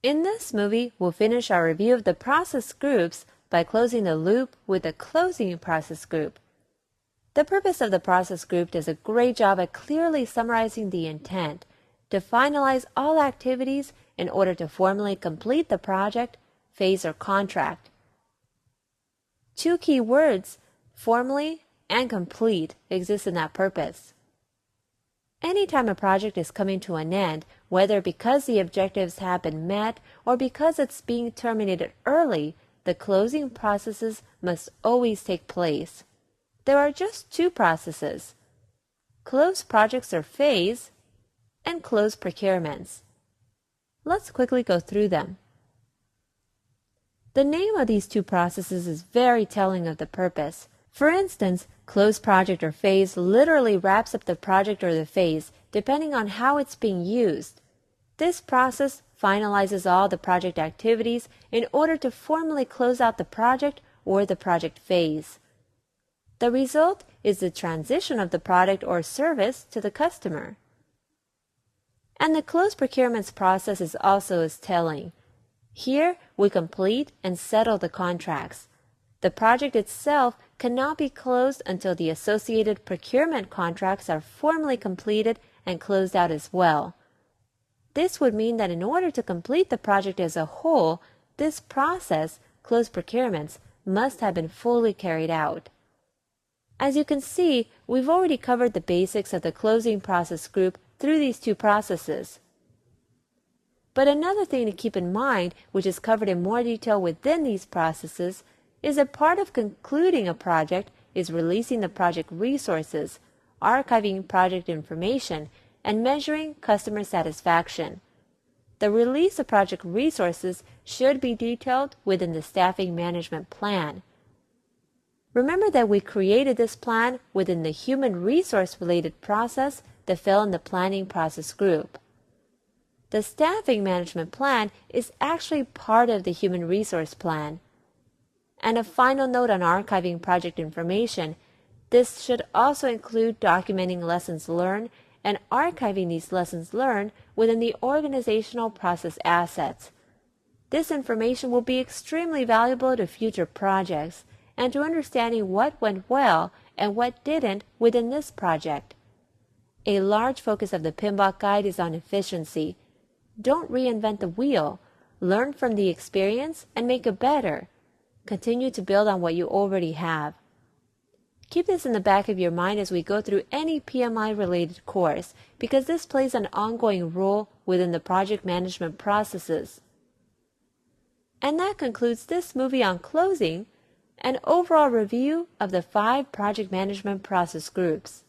In this movie, we'll finish our review of the process groups by closing the loop with the closing process group. The purpose of the process group does a great job at clearly summarizing the intent to finalize all activities in order to formally complete the project, phase, or contract. Two key words, formally and complete, exist in that purpose. Anytime a project is coming to an end, whether because the objectives have been met or because it's being terminated early, the closing processes must always take place. There are just two processes: close projects or phase, and close procurements. Let's quickly go through them. The name of these two processes is very telling of the purpose. For instance, close project or phase literally wraps up the project or the phase, depending on how it's being used. This process finalizes all the project activities in order to formally close out the project or the project phase. The result is the transition of the product or service to the customer. And the close procurements process is also as telling. Here, we complete and settle the contracts. The project itself cannot be closed until the associated procurement contracts are formally completed and closed out as well. This would mean that in order to complete the project as a whole, this process, close procurements, must have been fully carried out. As you can see, we've already covered the basics of the closing process group through these two processes. But another thing to keep in mind, which is covered in more detail within these processes, is that part of concluding a project is releasing the project resources, archiving project information, and measuring customer satisfaction. The release of project resources should be detailed within the staffing management plan. Remember that we created this plan within the human resource-related process that fell in the planning process group. The staffing management plan is actually part of the human resource plan. And a final note on archiving project information, this should also include documenting lessons learned and archiving these lessons learned within the organizational process assets. This information will be extremely valuable to future projects and to understanding what went well and what didn't within this project. A large focus of the PMBOK guide is on efficiency. Don't reinvent the wheel. Learn from the experience and make it better. Continue to build on what you already have. Keep this in the back of your mind as we go through any PMI-related course, because this plays an ongoing role within the project management processes. And that concludes this movie on closing, an overall review of the 5 project management process groups.